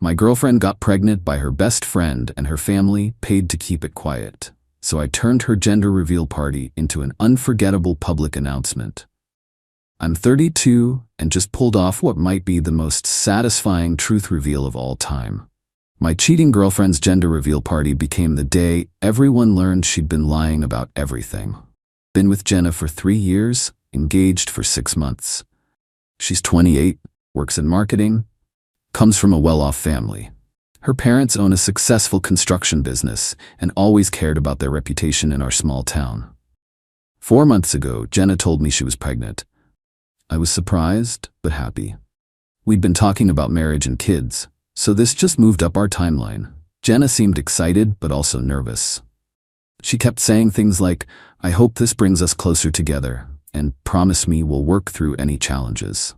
My girlfriend got pregnant by her best friend and her family paid to keep it quiet. So I turned her gender reveal party into an unforgettable public announcement. I'm 32 and just pulled off what might be the most satisfying truth reveal of all time. My cheating girlfriend's gender reveal party became the day everyone learned she'd been lying about everything. Been with Jenna for 3 years, engaged for 6 months. She's 28, works in marketing, comes from a well-off family. Her parents own a successful construction business and always cared about their reputation in our small town. 4 months ago, Jenna told me she was pregnant. I was surprised, but happy. We'd been talking about marriage and kids, so this just moved up our timeline. Jenna seemed excited, but also nervous. She kept saying things like, "I hope this brings us closer together," and "promise me we'll work through any challenges."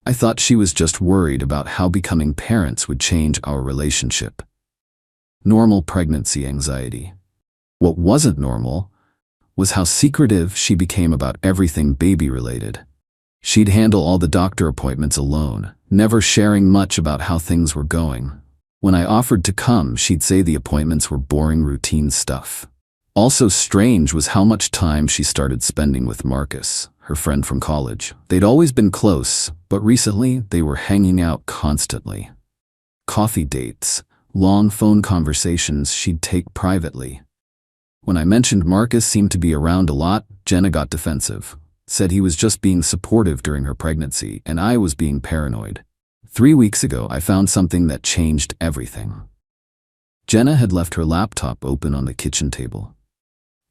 I thought she was just worried about how becoming parents would change our relationship. Normal pregnancy anxiety. What wasn't normal was how secretive she became about everything baby-related. She'd handle all the doctor appointments alone, never sharing much about how things were going. When I offered to come, she'd say the appointments were boring routine stuff. Also strange was how much time she started spending with Marcus, her friend from college. They'd always been close, but recently they were hanging out constantly. Coffee dates, long phone conversations she'd take privately. When I mentioned Marcus seemed to be around a lot, Jenna got defensive. Said he was just being supportive during her pregnancy and I was being paranoid. 3 weeks ago, I found something that changed everything. Jenna had left her laptop open on the kitchen table.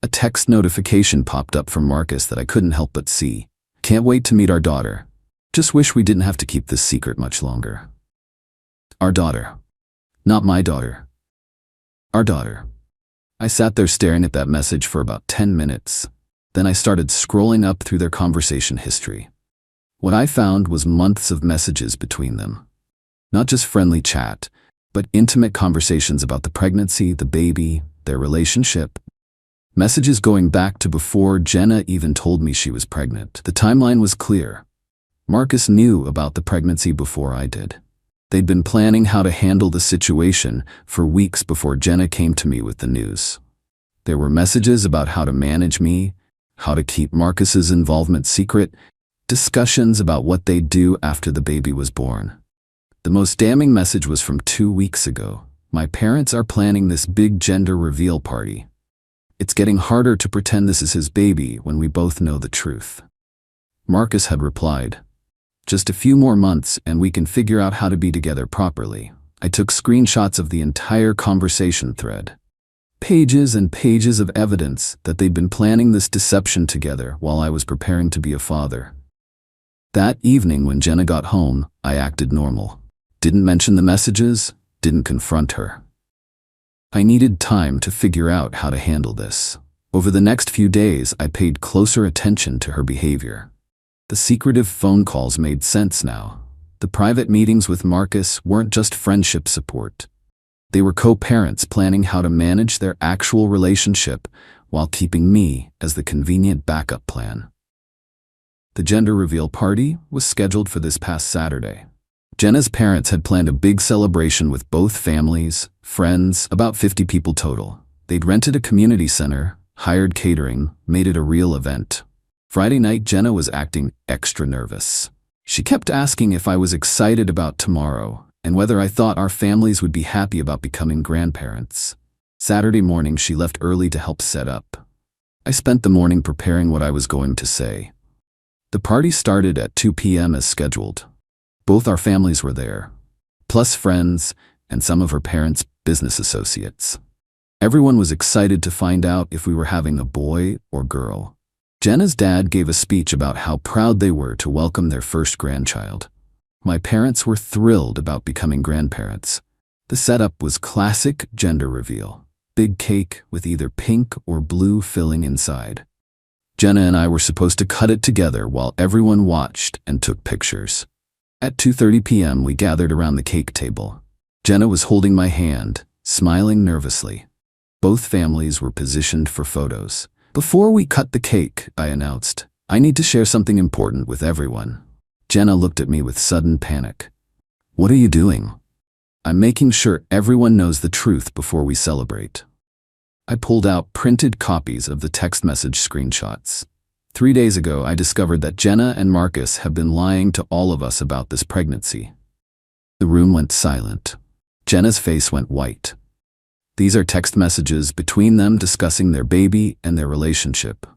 A text notification popped up from Marcus that I couldn't help but see. "Can't wait to meet our daughter. Just wish we didn't have to keep this secret much longer." Our daughter. Not my daughter. Our daughter. I sat there staring at that message for about 10 minutes. Then I started scrolling up through their conversation history. What I found was months of messages between them. Not just friendly chat, but intimate conversations about the pregnancy, the baby, their relationship. Messages going back to before Jenna even told me she was pregnant. The timeline was clear. Marcus knew about the pregnancy before I did. They'd been planning how to handle the situation for weeks before Jenna came to me with the news. There were messages about how to manage me, how to keep Marcus's involvement secret, discussions about what they'd do after the baby was born. The most damning message was from 2 weeks ago. "My parents are planning this big gender reveal party. It's getting harder to pretend this is his baby when we both know the truth." Marcus had replied, "Just a few more months and we can figure out how to be together properly." I took screenshots of the entire conversation thread. Pages and pages of evidence that they'd been planning this deception together while I was preparing to be a father. That evening when Jenna got home, I acted normal. Didn't mention the messages, didn't confront her. I needed time to figure out how to handle this. Over the next few days, I paid closer attention to her behavior. The secretive phone calls made sense now. The private meetings with Marcus weren't just friendship support. They were co-parents planning how to manage their actual relationship while keeping me as the convenient backup plan. The gender reveal party was scheduled for this past Saturday. Jenna's parents had planned a big celebration with both families, friends, about 50 people total. They'd rented a community center, hired catering, made it a real event. Friday night, Jenna was acting extra nervous. She kept asking if I was excited about tomorrow and whether I thought our families would be happy about becoming grandparents. Saturday morning, she left early to help set up. I spent the morning preparing what I was going to say. The party started at 2 p.m. as scheduled. Both our families were there, plus friends and some of her parents' business associates. Everyone was excited to find out if we were having a boy or girl. Jenna's dad gave a speech about how proud they were to welcome their first grandchild. My parents were thrilled about becoming grandparents. The setup was classic gender reveal. Big cake with either pink or blue filling inside. Jenna and I were supposed to cut it together while everyone watched and took pictures. At 2:30 p.m. we gathered around the cake table. Jenna was holding my hand, smiling nervously. Both families were positioned for photos. "Before we cut the cake," I announced, "I need to share something important with everyone." Jenna looked at me with sudden panic. "What are you doing?" I'm making sure everyone knows the truth before we celebrate. I pulled out printed copies of the text message screenshots. 3 days ago, I discovered that Jenna and Marcus have been lying to all of us about this pregnancy. The room went silent. Jenna's face went white. These are text messages between them discussing their baby and their relationship.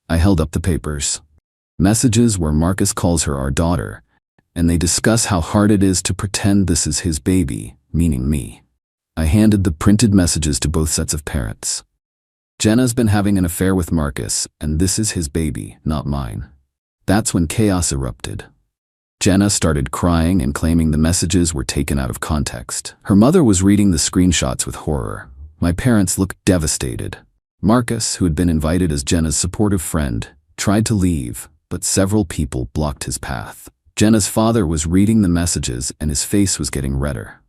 I held up the papers. Messages where Marcus calls her our daughter, and they discuss how hard it is to pretend this is his baby, meaning me. I handed the printed messages to both sets of parents. Jenna's been having an affair with Marcus, and this is his baby, not mine. That's when chaos erupted. Jenna started crying and claiming the messages were taken out of context. Her mother was reading the screenshots with horror. My parents looked devastated. Marcus, who had been invited as Jenna's supportive friend, tried to leave, but several people blocked his path. Jenna's father was reading the messages and his face was getting redder.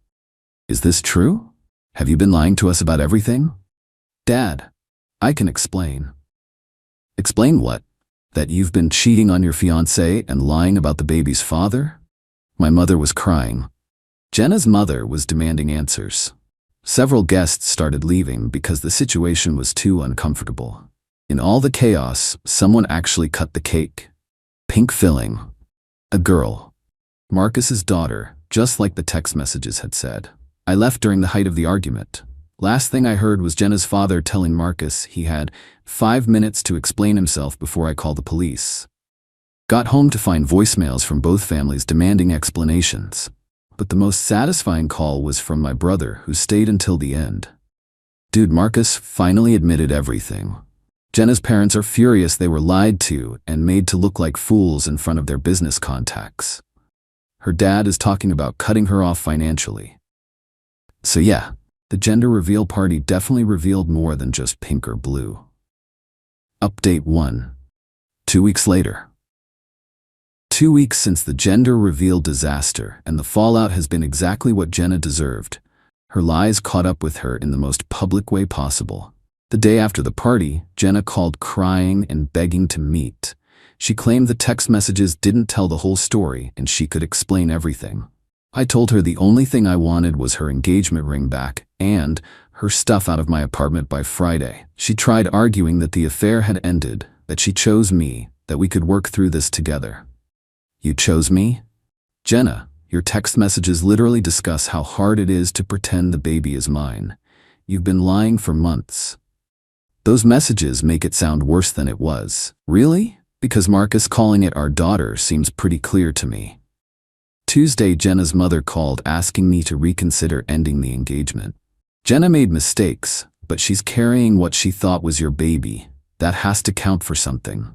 Is this true? Have you been lying to us about everything? Dad, I can explain. Explain what? That you've been cheating on your fiancé and lying about the baby's father? My mother was crying. Jenna's mother was demanding answers. Several guests started leaving because the situation was too uncomfortable. In all the chaos, someone actually cut the cake. Pink filling. A girl. Marcus's daughter, just like the text messages had said. I left during the height of the argument. Last thing I heard was Jenna's father telling Marcus he had 5 minutes to explain himself before I called the police. Got home to find voicemails from both families demanding explanations. But the most satisfying call was from my brother, who stayed until the end. Dude, Marcus finally admitted everything. Jenna's parents are furious they were lied to and made to look like fools in front of their business contacts. Her dad is talking about cutting her off financially. So yeah, the gender reveal party definitely revealed more than just pink or blue. Update 1. 2 weeks later. 2 weeks since the gender reveal disaster, and the fallout has been exactly what Jenna deserved. Her lies caught up with her in the most public way possible. The day after the party, Jenna called crying and begging to meet. She claimed the text messages didn't tell the whole story and she could explain everything. I told her the only thing I wanted was her engagement ring back and her stuff out of my apartment by Friday. She tried arguing that the affair had ended, that she chose me, that we could work through this together. You chose me? Jenna, your text messages literally discuss how hard it is to pretend the baby is mine. You've been lying for months. Those messages make it sound worse than it was. Really? Because Marcus calling it our daughter seems pretty clear to me. Tuesday, Jenna's mother called asking me to reconsider ending the engagement. Jenna made mistakes, but she's carrying what she thought was your baby. That has to count for something.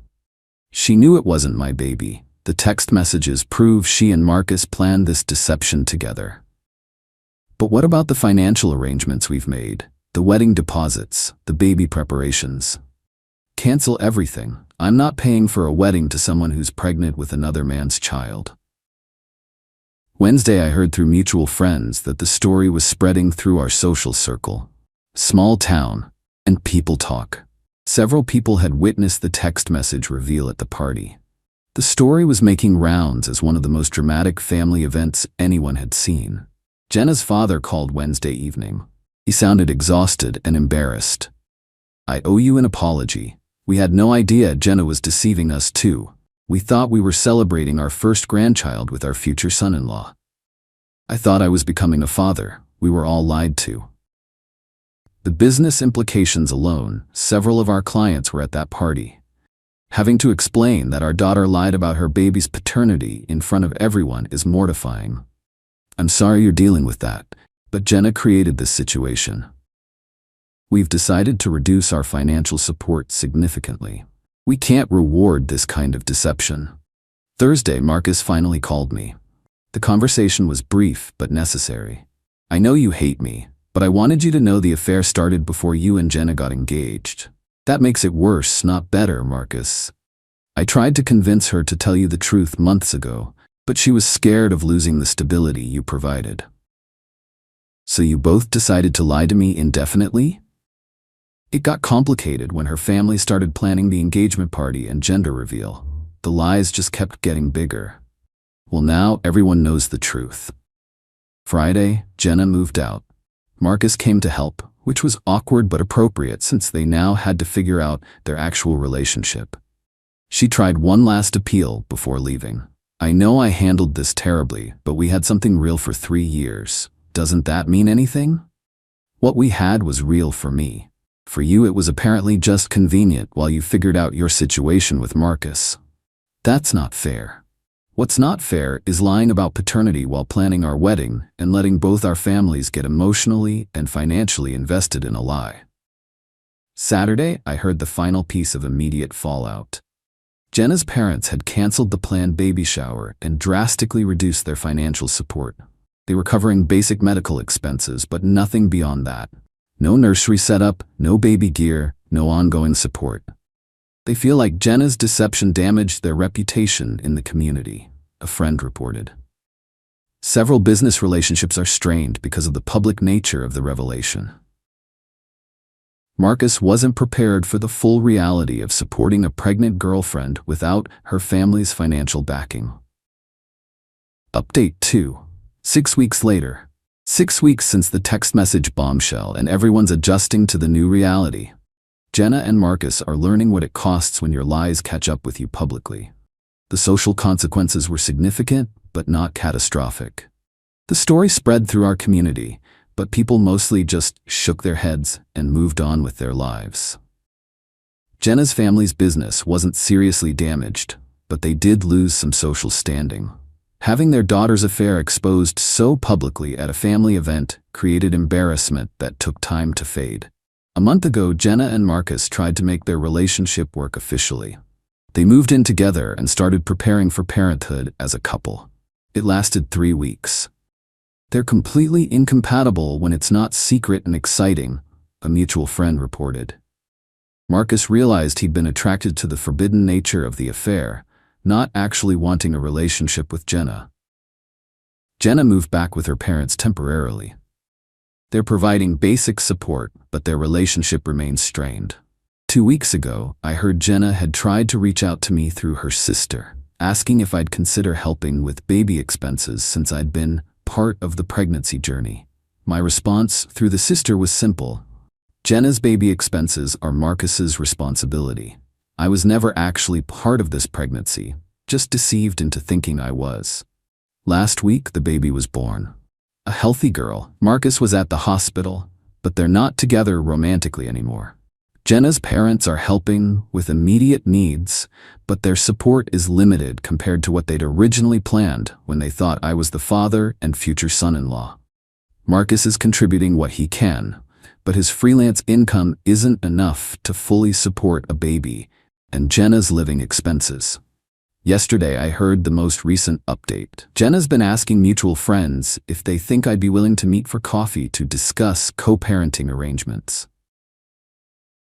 She knew it wasn't my baby. The text messages prove she and Marcus planned this deception together. But what about the financial arrangements we've made? The wedding deposits, the baby preparations? Cancel everything. I'm not paying for a wedding to someone who's pregnant with another man's child. Wednesday, I heard through mutual friends that the story was spreading through our social circle. Small town, and people talk. Several people had witnessed the text message reveal at the party. The story was making rounds as one of the most dramatic family events anyone had seen. Jenna's father called Wednesday evening. He sounded exhausted and embarrassed. I owe you an apology. We had no idea Jenna was deceiving us too. We thought we were celebrating our first grandchild with our future son-in-law. I thought I was becoming a father. We were all lied to. The business implications alone, several of our clients were at that party. Having to explain that our daughter lied about her baby's paternity in front of everyone is mortifying. I'm sorry you're dealing with that, but Jenna created this situation. We've decided to reduce our financial support significantly. We can't reward this kind of deception. Thursday, Marcus finally called me. The conversation was brief but necessary. I know you hate me, but I wanted you to know the affair started before you and Jenna got engaged. That makes it worse, not better, Marcus. I tried to convince her to tell you the truth months ago, but she was scared of losing the stability you provided. So you both decided to lie to me indefinitely? It got complicated when her family started planning the engagement party and gender reveal. The lies just kept getting bigger. Well, now everyone knows the truth. Friday, Jenna moved out. Marcus came to help, which was awkward but appropriate since they now had to figure out their actual relationship. She tried one last appeal before leaving. I know I handled this terribly, but we had something real for 3 years. Doesn't that mean anything? What we had was real for me. For you, it was apparently just convenient while you figured out your situation with Marcus. That's not fair. What's not fair is lying about paternity while planning our wedding and letting both our families get emotionally and financially invested in a lie. Saturday, I heard the final piece of immediate fallout. Jenna's parents had canceled the planned baby shower and drastically reduced their financial support. They were covering basic medical expenses, but nothing beyond that. No nursery setup, no baby gear, no ongoing support. They feel like Jenna's deception damaged their reputation in the community, a friend reported. Several business relationships are strained because of the public nature of the revelation. Marcus wasn't prepared for the full reality of supporting a pregnant girlfriend without her family's financial backing. Update 2. 6 weeks later. 6 weeks since the text message bombshell, and everyone's adjusting to the new reality. Jenna and Marcus are learning what it costs when your lies catch up with you publicly. The social consequences were significant, but not catastrophic. The story spread through our community, but people mostly just shook their heads and moved on with their lives. Jenna's family's business wasn't seriously damaged, but they did lose some social standing. Having their daughter's affair exposed so publicly at a family event created embarrassment that took time to fade. A month ago, Jenna and Marcus tried to make their relationship work officially. They moved in together and started preparing for parenthood as a couple. It lasted 3 weeks. They're completely incompatible when it's not secret and exciting, a mutual friend reported. Marcus realized he'd been attracted to the forbidden nature of the affair, not actually wanting a relationship with Jenna. Jenna moved back with her parents temporarily. They're providing basic support, but their relationship remains strained. 2 weeks ago, I heard Jenna had tried to reach out to me through her sister, asking if I'd consider helping with baby expenses since I'd been part of the pregnancy journey. My response through the sister was simple. Jenna's baby expenses are Marcus's responsibility. I was never actually part of this pregnancy, just deceived into thinking I was. Last week, the baby was born. A healthy girl. Marcus was at the hospital, but they're not together romantically anymore. Jenna's parents are helping with immediate needs, but their support is limited compared to what they'd originally planned when they thought I was the father and future son-in-law. Marcus is contributing what he can, but his freelance income isn't enough to fully support a baby and Jenna's living expenses. Yesterday, I heard the most recent update. Jenna's been asking mutual friends if they think I'd be willing to meet for coffee to discuss co-parenting arrangements.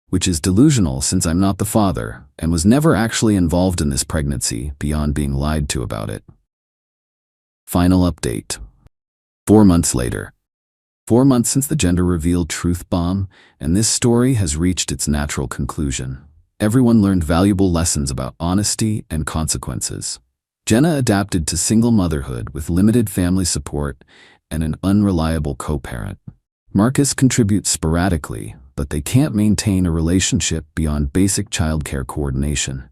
Which is delusional since I'm not the father and was never actually involved in this pregnancy beyond being lied to about it. Final update. 4 months later. 4 months since the gender-reveal truth bomb, and this story has reached its natural conclusion. Everyone learned valuable lessons about honesty and consequences. Jenna adapted to single motherhood with limited family support and an unreliable co-parent. Marcus contributes sporadically, but they can't maintain a relationship beyond basic childcare coordination.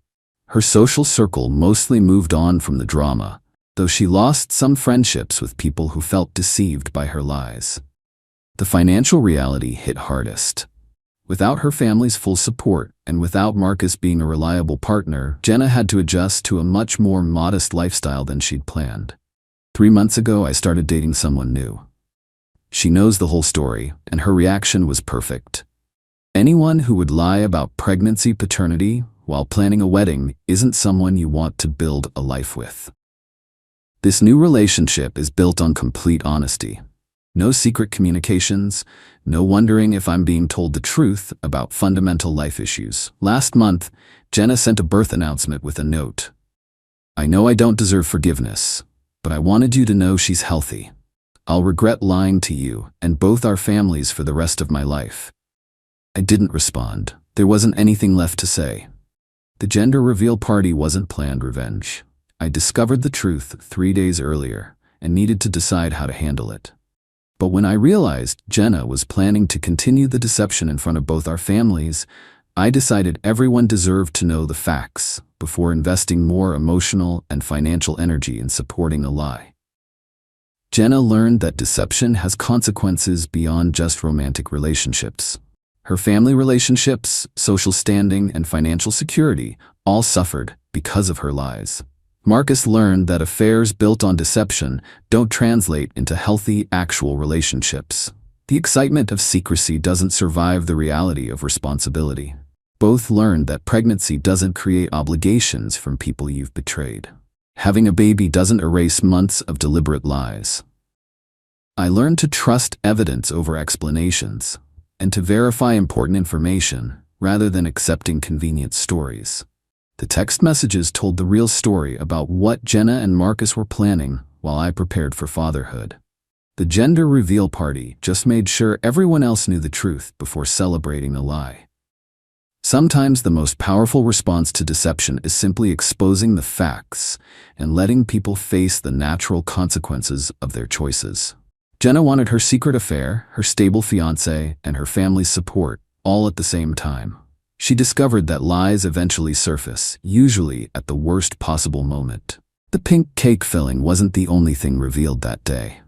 Her social circle mostly moved on from the drama, though she lost some friendships with people who felt deceived by her lies. The financial reality hit hardest. Without her family's full support, and without Marcus being a reliable partner, Jenna had to adjust to a much more modest lifestyle than she'd planned. 3 months ago, I started dating someone new. She knows the whole story, and her reaction was perfect. Anyone who would lie about pregnancy, paternity, while planning a wedding isn't someone you want to build a life with. This new relationship is built on complete honesty. No secret communications, no wondering if I'm being told the truth about fundamental life issues. Last month, Jenna sent a birth announcement with a note. I know I don't deserve forgiveness, but I wanted you to know she's healthy. I'll regret lying to you and both our families for the rest of my life. I didn't respond. There wasn't anything left to say. The gender reveal party wasn't planned revenge. I discovered the truth 3 days earlier and needed to decide how to handle it. But when I realized Jenna was planning to continue the deception in front of both our families, I decided everyone deserved to know the facts before investing more emotional and financial energy in supporting a lie. Jenna learned that deception has consequences beyond just romantic relationships. Her family relationships, social standing, and financial security all suffered because of her lies. Marcus learned that affairs built on deception don't translate into healthy, actual relationships. The excitement of secrecy doesn't survive the reality of responsibility. Both learned that pregnancy doesn't create obligations from people you've betrayed. Having a baby doesn't erase months of deliberate lies. I learned to trust evidence over explanations, and to verify important information rather than accepting convenient stories. The text messages told the real story about what Jenna and Marcus were planning while I prepared for fatherhood. The gender reveal party just made sure everyone else knew the truth before celebrating the lie. Sometimes the most powerful response to deception is simply exposing the facts and letting people face the natural consequences of their choices. Jenna wanted her secret affair, her stable fiancé, and her family's support all at the same time. She discovered that lies eventually surface, usually at the worst possible moment. The pink cake filling wasn't the only thing revealed that day.